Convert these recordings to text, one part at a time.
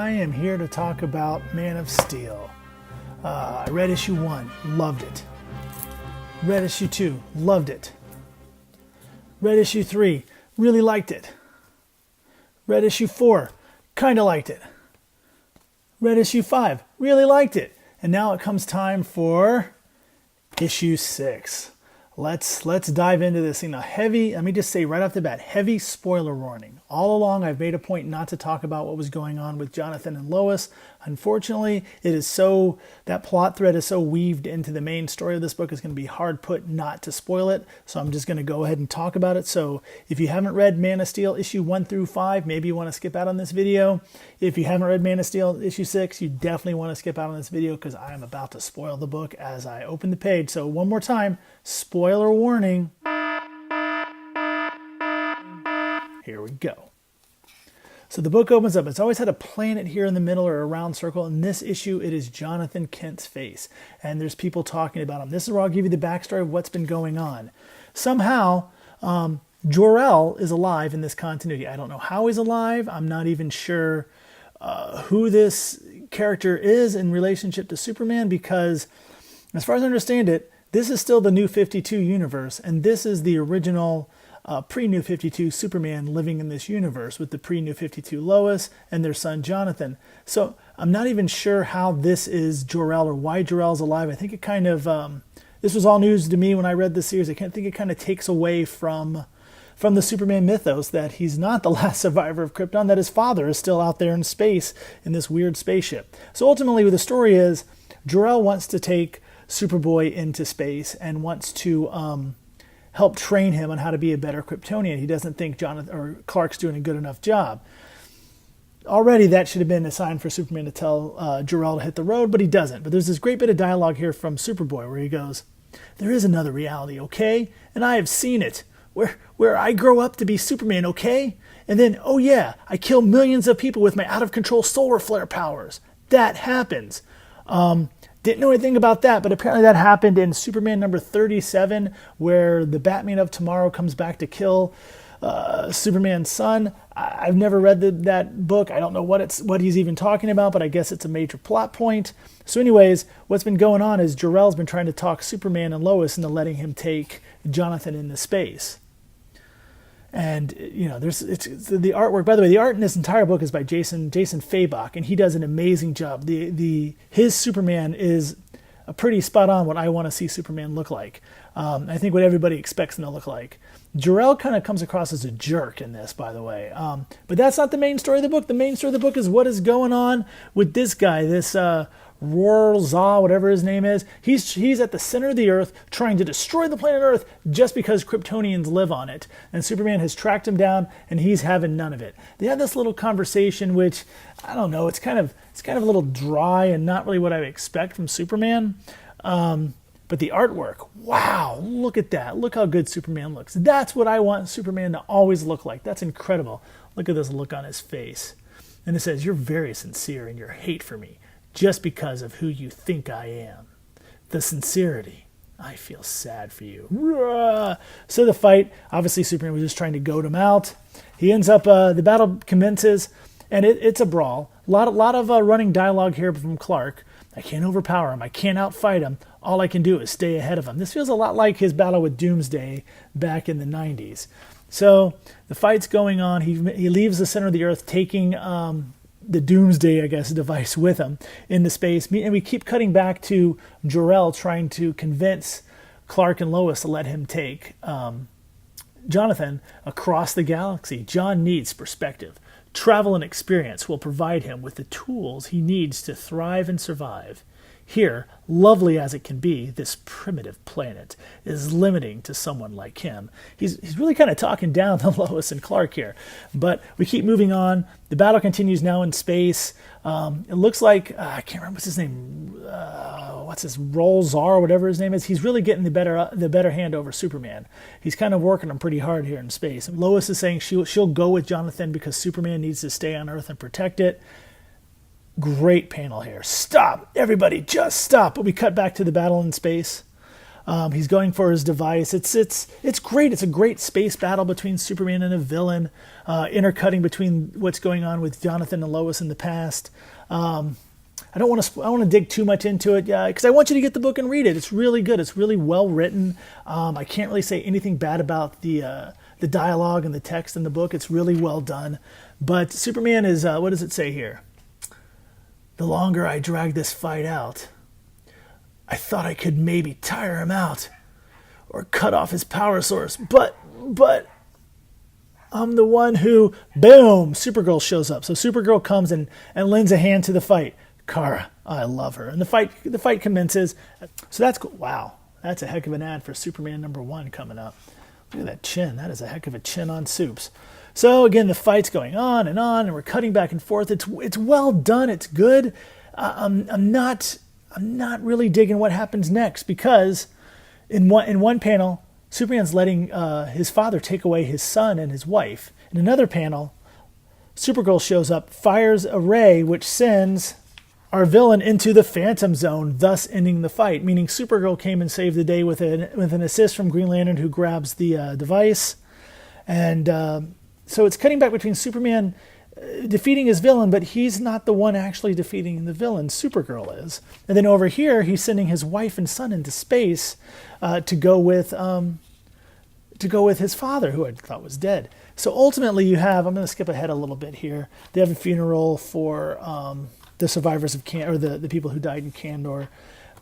I am here to talk about Man of Steel. I read issue 1, loved it. Read issue 2, loved it. Read issue 3, really liked it. Read issue 4, kind of liked it. Read issue 5, really liked it. And now it comes time for issue 6. Let's dive into this thing. Now, let me just say right off the bat, heavy spoiler warning. All along, I've made a point not to talk about what was going on with Jonathan and Lois. Unfortunately, that plot thread is so weaved into the main story of this book, it's going to be hard put not to spoil it. So I'm just going to go ahead and talk about it. So if you haven't read Man of Steel issue 1 through 5, maybe you want to skip out on this video. If you haven't read Man of Steel issue 6, you definitely want to skip out on this video because I am about to spoil the book as I open the page. So one more time, spoiler warning. Here we go. So the book opens up. It's always had a planet here in the middle or a round circle. In this issue, it is Jonathan Kent's face. And there's people talking about him. This is where I'll give you the backstory of what's been going on. Somehow, Jor-El is alive in this continuity. I don't know how he's alive. I'm not even sure who this character is in relationship to Superman because, as far as I understand it, this is still the New 52 universe. And this is the original pre-New 52 Superman living in this universe with the pre-New 52 Lois and their son Jonathan. So I'm not even sure how this is Jor-El or why Jor-El's alive. I think it kind of, this was all news to me when I read this series. I think it kind of takes away from the Superman mythos that he's not the last survivor of Krypton, that his father is still out there in space in this weird spaceship. So ultimately the story is Jor-El wants to take Superboy into space and wants to help train him on how to be a better Kryptonian. He doesn't think Jonathan or Clark's doing a good enough job. Already that should have been a sign for Superman to tell Jor-El to hit the road, but he doesn't. But there's this great bit of dialogue here from Superboy where he goes, "There is another reality, okay? And I have seen it, where I grow up to be Superman, okay? And then, oh yeah, I kill millions of people with my out-of-control solar flare powers. That happens." Didn't know anything about that, but apparently that happened in Superman number 37, where the Batman of Tomorrow comes back to kill Superman's son. I've never read that book. I don't know what he's even talking about, but I guess it's a major plot point. So anyways, what's been going on is Jor-El's been trying to talk Superman and Lois into letting him take Jonathan into space. And, you know, it's the artwork. By the way, the art in this entire book is by Jason Fabok, and he does an amazing job. His Superman is a pretty spot on what I want to see Superman look like. I think what everybody expects him to look like. Jor-El kind of comes across as a jerk in this, by the way. But that's not the main story of the book. The main story of the book is what is going on with this guy, this Ror-Zah, whatever his name is. He's at the center of the Earth trying to destroy the planet Earth just because Kryptonians live on it. And Superman has tracked him down, and he's having none of it. They have this little conversation, which, I don't know, it's kind of a little dry and not really what I would expect from Superman. But the artwork, wow, look at that. Look how good Superman looks. That's what I want Superman to always look like. That's incredible. Look at this look on his face. And it says, "You're very sincere in your hate for me, just because of who you think I am. The sincerity. I feel sad for you." So the fight, obviously Superman was just trying to goad him out. He ends up, the battle commences, and it's a brawl. A lot of running dialogue here from Clark. "I can't overpower him. I can't outfight him. All I can do is stay ahead of him." This feels a lot like his battle with Doomsday back in the 90s. So the fight's going on. He leaves the center of the Earth, taking the Doomsday, I guess, device with him into space. And we keep cutting back to Jor-El trying to convince Clark and Lois to let him take Jonathan across the galaxy. John needs perspective. Travel and experience will provide him with the tools he needs to thrive and survive. Here, lovely as it can be, this primitive planet is limiting to someone like him. He's really kind of talking down to Lois and Clark here. But we keep moving on. The battle continues now in space. It looks like, I can't remember what's his name, Ror-Zah or whatever his name is. He's really getting the better hand over Superman. He's kind of working him pretty hard here in space. Lois is saying she'll go with Jonathan because Superman needs to stay on Earth and protect it. Great panel here. Stop! Everybody, just stop! But we cut back to the battle in space. He's going for his device. It's great. It's a great space battle between Superman and a villain, intercutting between what's going on with Jonathan and Lois in the past. I don't want to dig too much into it, because I want you to get the book and read it. It's really good. It's really well written. I can't really say anything bad about the dialogue and the text in the book. It's really well done. But Superman is, what does it say here? The longer I drag this fight out, I thought I could maybe tire him out or cut off his power source. But I'm the one who, boom, Supergirl shows up. So Supergirl comes and lends a hand to the fight. Kara, I love her. And the fight commences. So that's cool. Wow. That's a heck of an ad for Superman #1 coming up. Look at that chin. That is a heck of a chin on Supes. So again, the fight's going on, and we're cutting back and forth. It's well done. It's good. I'm not really digging what happens next, because in one panel, Superman's letting his father take away his son and his wife. In another panel, Supergirl shows up, fires a ray which sends our villain into the Phantom Zone, thus ending the fight. Meaning Supergirl came and saved the day with an assist from Green Lantern, who grabs the device. And so it's cutting back between Superman defeating his villain, but he's not the one actually defeating the villain. Supergirl is. And then over here, he's sending his wife and son into space to go with his father, who I thought was dead. So ultimately, you have, I'm going to skip ahead a little bit here. They have a funeral for the survivors of the people who died in Kandor.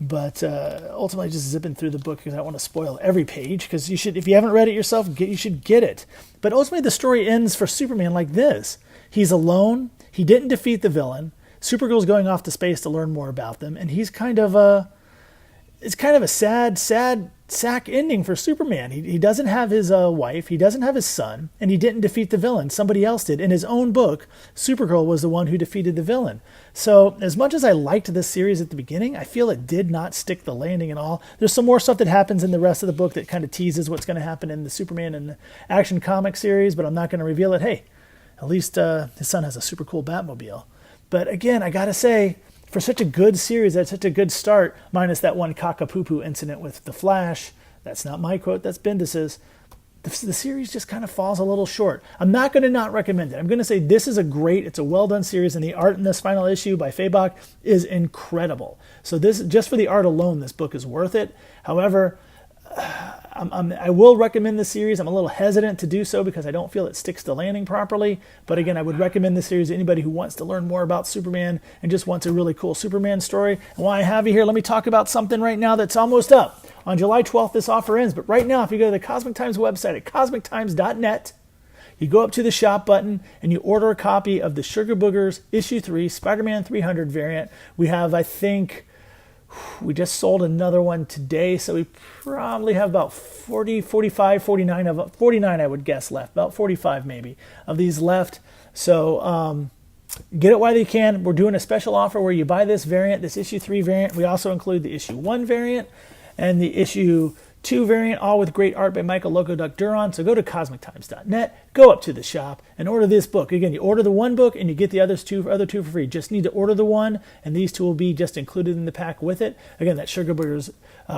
But ultimately, just zipping through the book because I don't want to spoil every page. Because you should, if you haven't read it yourself, you should get it. But ultimately, the story ends for Superman like this: he's alone. He didn't defeat the villain. Supergirl's going off to space to learn more about them, and he's kind of a sad sack ending for Superman. He doesn't have his wife, he doesn't have his son, and he didn't defeat the villain. Somebody else did. In his own book, Supergirl was the one who defeated the villain. So as much as I liked this series at the beginning, I feel it did not stick the landing at all. There's some more stuff that happens in the rest of the book that kind of teases what's going to happen in the Superman and Action Comic series, but I'm not going to reveal it. Hey, at least his son has a super cool Batmobile. But again, I gotta say, for such a good series, that's such a good start, minus that one cock-a-poo-poo incident with The Flash. That's not my quote, that's Bendis's. The series just kind of falls a little short. I'm not going to not recommend it. I'm going to say this is it's a well-done series, and the art in this final issue by Fabok is incredible. So this, just for the art alone, this book is worth it. However, I will recommend this series. I'm a little hesitant to do so because I don't feel it sticks the landing properly. But again, I would recommend this series to anybody who wants to learn more about Superman and just wants a really cool Superman story. And while I have you here, let me talk about something right now that's almost up. On July 12th, this offer ends. But right now, if you go to the Cosmic Times website at cosmictimes.net, you go up to the shop button and you order a copy of the Sugar Boogers Issue 3 Spider-Man 300 variant. We have, I think, we just sold another one today, so we probably have about 40, 45, 49 I would guess left, about 45 maybe of these left. So get it while you can. We're doing a special offer where you buy this variant, this issue 3 variant. We also include the issue 1 variant and the issue 2 variant, all with great art by Michael Loco Duck Duron. So go to cosmictimes.net, go up to the shop, and order this book. Again, you order the one book and you get the other two for free. Just need to order the one, and these two will be just included in the pack with it. Again, that Sugar Boogers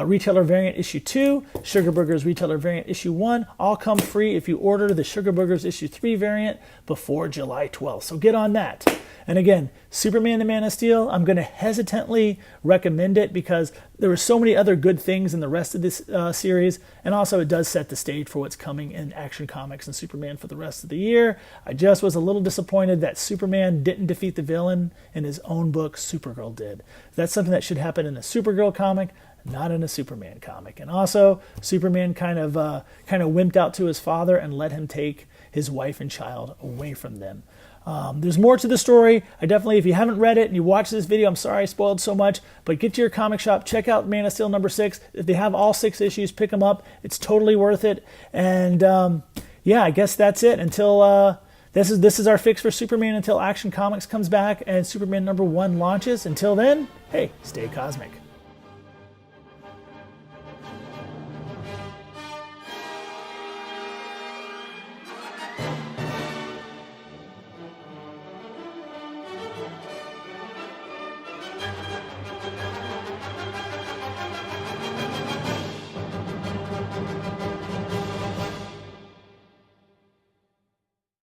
Retailer Variant Issue 2, Sugar Boogers Retailer Variant Issue 1, all come free if you order the Sugar Boogers Issue 3 variant before July 12th. So get on that. And again, Superman and Man of Steel, I'm going to hesitantly recommend it because there are so many other good things in the rest of this series, and also it does set the stage for what's coming in Action Comics and Superman for the rest of the year. I just was a little disappointed that Superman didn't defeat the villain in his own book. Supergirl did. That's something that should happen in a Supergirl comic, not in a Superman comic. And also, Superman kind of wimped out to his father and let him take his wife and child away from them. There's more to the story. I definitely, if you haven't read it and you watch this video, I'm sorry I spoiled so much, but get to your comic shop, check out Man of Steel #6. If they have all 6 issues, pick them up. It's totally worth it. And yeah, I guess that's it. Until this is our fix for Superman until Action Comics comes back and Superman #1 launches. Until then, hey, stay cosmic.